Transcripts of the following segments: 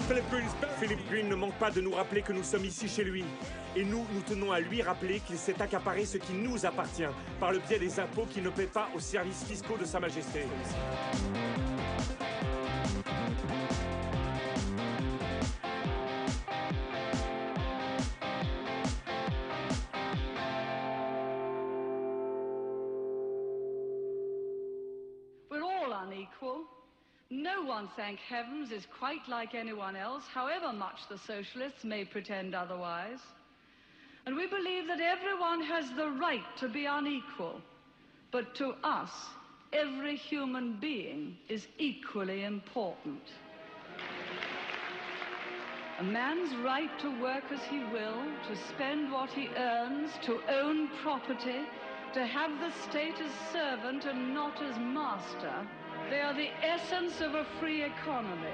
Philip Green ne manque pas de nous rappeler que nous sommes ici chez lui. Et nous tenons à lui rappeler qu'il s'est accaparé ce qui nous appartient, par le biais des impôts qu'il ne paie pas aux services fiscaux de Sa Majesté. We're all unequal. No one, thank heavens, is quite like anyone else, however much the socialists may pretend otherwise. And we believe that everyone has the right to be unequal. But to us, every human being is equally important. A man's right to work as he will, to spend what he earns, to own property, to have the state as servant and not as master, they are the essence of a free economy.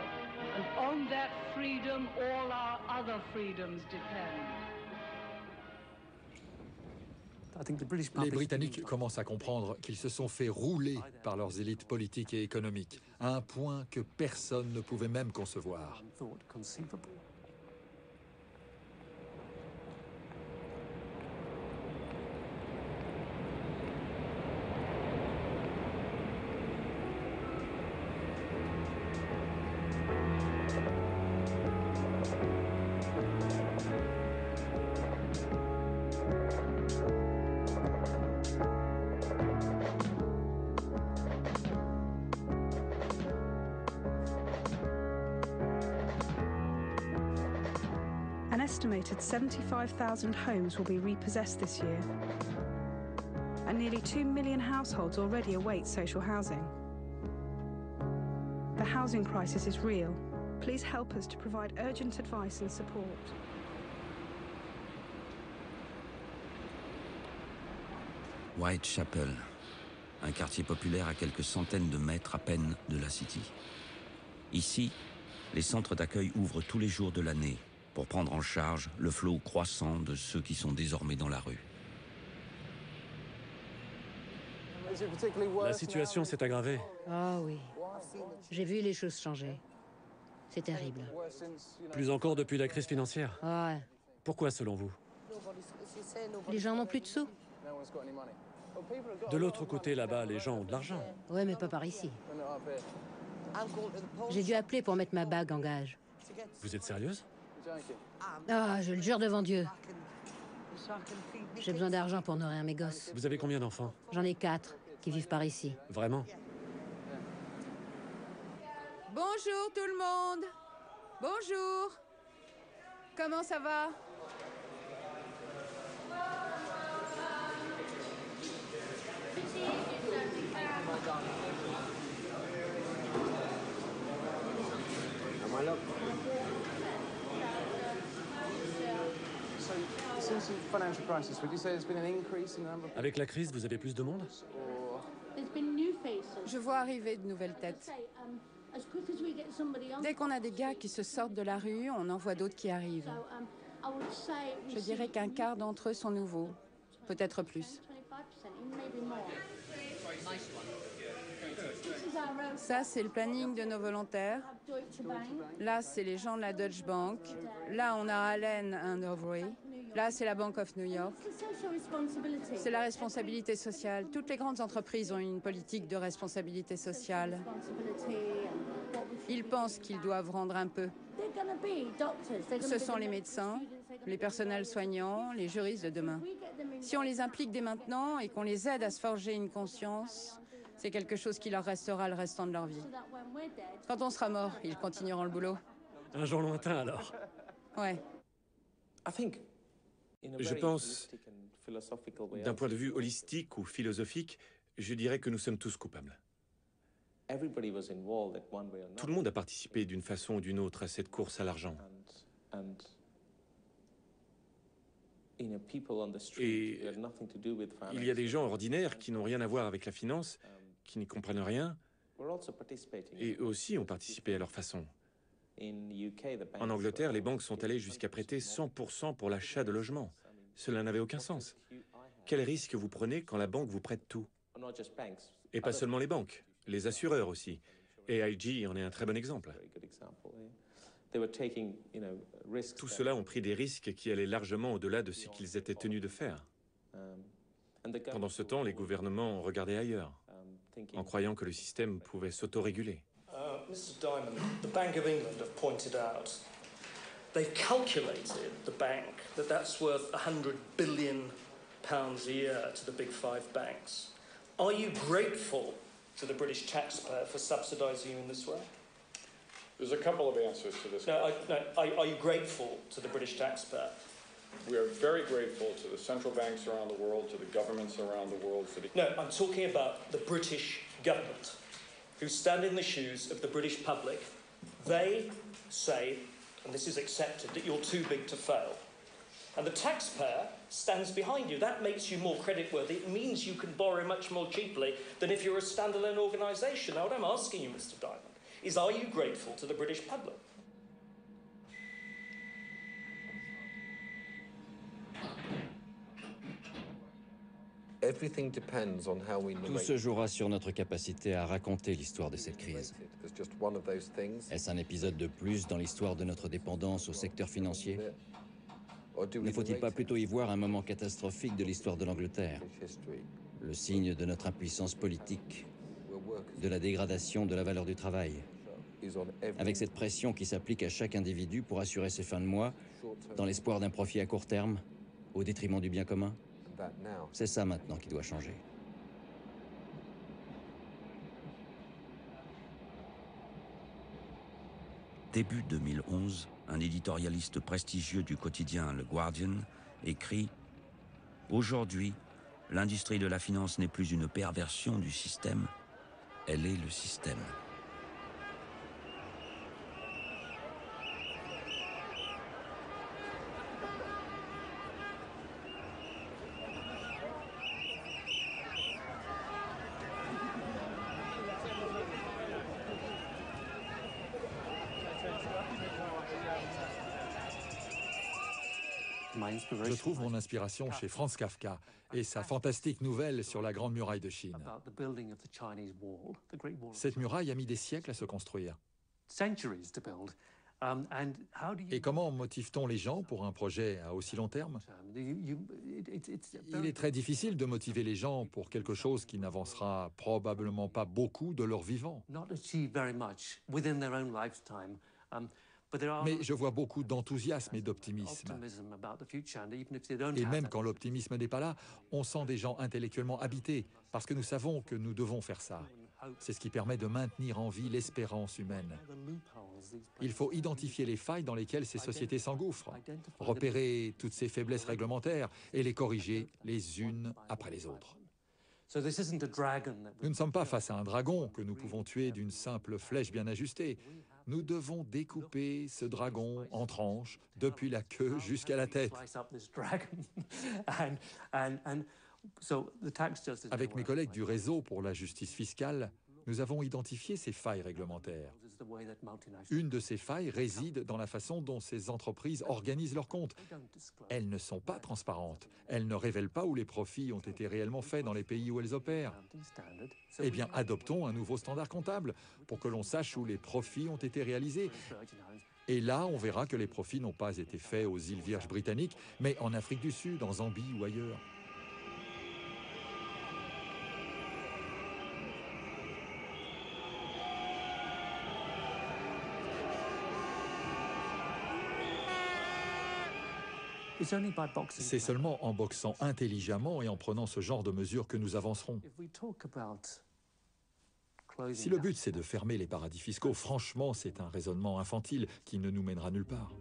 And on that freedom, all our other freedoms depend. Les Britanniques commencent à comprendre qu'ils se sont fait rouler par leurs élites politiques et économiques, à un point que personne ne pouvait même concevoir. An estimated 75,000 homes will be repossessed this year, and nearly 2 million households already await social housing. The housing crisis is real. Please help us to provide urgent advice and support. Whitechapel, un quartier populaire à quelques centaines de mètres à peine de la City. Ici, les centres d'accueil ouvrent tous les jours de l'année pour prendre en charge le flot croissant de ceux qui sont désormais dans la rue. La situation s'est aggravée. Ah oui, j'ai vu les choses changer. C'est terrible. Plus encore depuis la crise financière. Ouais, Pourquoi selon vous? les gens n'ont plus de sous. De l'autre côté là-bas, les gens ont de l'argent. Ouais, mais pas par ici. J'ai dû appeler pour mettre ma bague en gage. Vous êtes sérieuse? Ah, je le jure devant Dieu. J'ai besoin d'argent pour nourrir mes gosses. Vous avez combien d'enfants? J'en ai 4 qui vivent par ici. Vraiment? Bonjour tout le monde. Bonjour. Comment ça va? Avec la crise, vous avez plus de monde? Je vois arriver de nouvelles têtes. Dès qu'on a des gars qui se sortent de la rue, on en voit d'autres qui arrivent. Je dirais qu'un quart d'entre eux sont nouveaux, peut-être plus. Ça, c'est le planning de nos volontaires. Là, c'est les gens de la Deutsche Bank. Là, on a Allen and Overy. Là, c'est la Bank of New York. C'est la responsabilité sociale. Toutes les grandes entreprises ont une politique de responsabilité sociale. Ils pensent qu'ils doivent rendre un peu. Ce sont les médecins, les personnels soignants, les juristes de demain. Si on les implique dès maintenant et qu'on les aide à se forger une conscience, c'est quelque chose qui leur restera le restant de leur vie. Quand on sera mort, ils continueront le boulot. Un jour lointain alors. Ouais. Je pense, d'un point de vue holistique ou philosophique, je dirais que nous sommes tous coupables. Tout le monde a participé d'une façon ou d'une autre à cette course à l'argent. Et il y a des gens ordinaires qui n'ont rien à voir avec la finance, qui n'y comprennent rien, et eux aussi ont participé à leur façon. En Angleterre, les banques sont allées jusqu'à prêter 100% pour l'achat de logements. Cela n'avait aucun sens. Quel risque vous prenez quand la banque vous prête tout? Et pas seulement les banques, les assureurs aussi. AIG en est un très bon exemple. Tout cela ont pris des risques qui allaient largement au-delà de ce qu'ils étaient tenus de faire. Pendant ce temps, les gouvernements regardaient ailleurs, en croyant que le système pouvait s'autoréguler. Mr. Diamond, the Bank of England have pointed out they've calculated the bank that's worth £100 billion a year to the big five banks. Are you grateful to the British taxpayer for subsidising you in this way? There's a couple of answers to this. Are you grateful to the British taxpayer? We are very grateful to the central banks around the world, to the governments around the world. No, I'm talking about the British government, who stand in the shoes of the British public. They say, and this is accepted, that you're too big to fail. And the taxpayer stands behind you. That makes you more creditworthy. It means you can borrow much more cheaply than if you're a standalone organisation. Now, what I'm asking you, Mr. Diamond, is are you grateful to the British public? Tout se jouera sur notre capacité à raconter l'histoire de cette crise. Est-ce un épisode de plus dans l'histoire de notre dépendance au secteur financier? Ne faut-il pas plutôt y voir un moment catastrophique de l'histoire de l'Angleterre? Le signe de notre impuissance politique, de la dégradation de la valeur du travail. Avec cette pression qui s'applique à chaque individu pour assurer ses fins de mois, dans l'espoir d'un profit à court terme, au détriment du bien commun? C'est ça maintenant qui doit changer. Début 2011, un éditorialiste prestigieux du quotidien Le Guardian écrit « Aujourd'hui, l'industrie de la finance n'est plus une perversion du système, elle est le système. » Je trouve mon inspiration chez Franz Kafka et sa fantastique nouvelle sur la Grande Muraille de Chine. Cette muraille a mis des siècles à se construire. Et comment motive-t-on les gens pour un projet à aussi long terme? Il est très difficile de motiver les gens pour quelque chose qui n'avancera probablement pas beaucoup de leur vivant. Mais je vois beaucoup d'enthousiasme et d'optimisme. Et même quand l'optimisme n'est pas là, on sent des gens intellectuellement habités, parce que nous savons que nous devons faire ça. C'est ce qui permet de maintenir en vie l'espérance humaine. Il faut identifier les failles dans lesquelles ces sociétés s'engouffrent, repérer toutes ces faiblesses réglementaires et les corriger les unes après les autres. Nous ne sommes pas face à un dragon que nous pouvons tuer d'une simple flèche bien ajustée. Nous devons découper ce dragon en tranches, depuis la queue jusqu'à la tête. Avec mes collègues du Réseau pour la justice fiscale, nous avons identifié ces failles réglementaires. Une de ces failles réside dans la façon dont ces entreprises organisent leurs comptes. Elles ne sont pas transparentes. Elles ne révèlent pas où les profits ont été réellement faits dans les pays où elles opèrent. Eh bien, adoptons un nouveau standard comptable pour que l'on sache où les profits ont été réalisés. Et là, on verra que les profits n'ont pas été faits aux îles Vierges britanniques, mais en Afrique du Sud, en Zambie ou ailleurs. C'est seulement en boxant intelligemment et en prenant ce genre de mesures que nous avancerons. Si le but c'est de fermer les paradis fiscaux, franchement, c'est un raisonnement infantile qui ne nous mènera nulle part.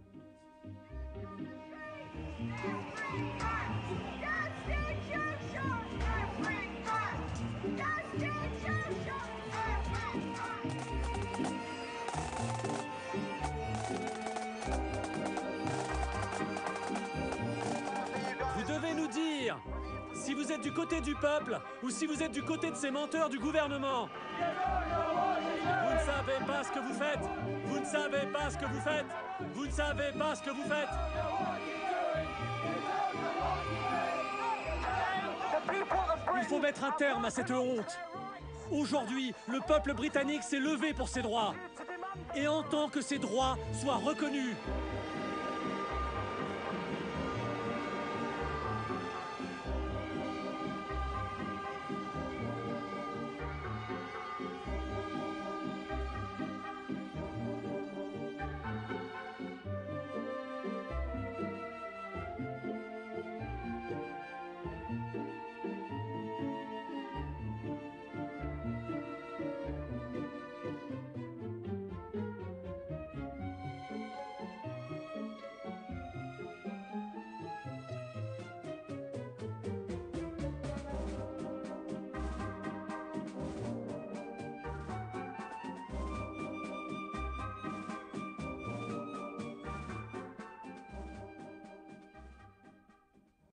Si vous êtes du côté du peuple ou si vous êtes du côté de ces menteurs du gouvernement. Vous ne savez pas ce que vous faites. Vous ne savez pas ce que vous faites. Vous ne savez pas ce que vous faites. Il faut mettre un terme à cette honte. Aujourd'hui, le peuple britannique s'est levé pour ses droits. et entend que ses droits soient reconnus.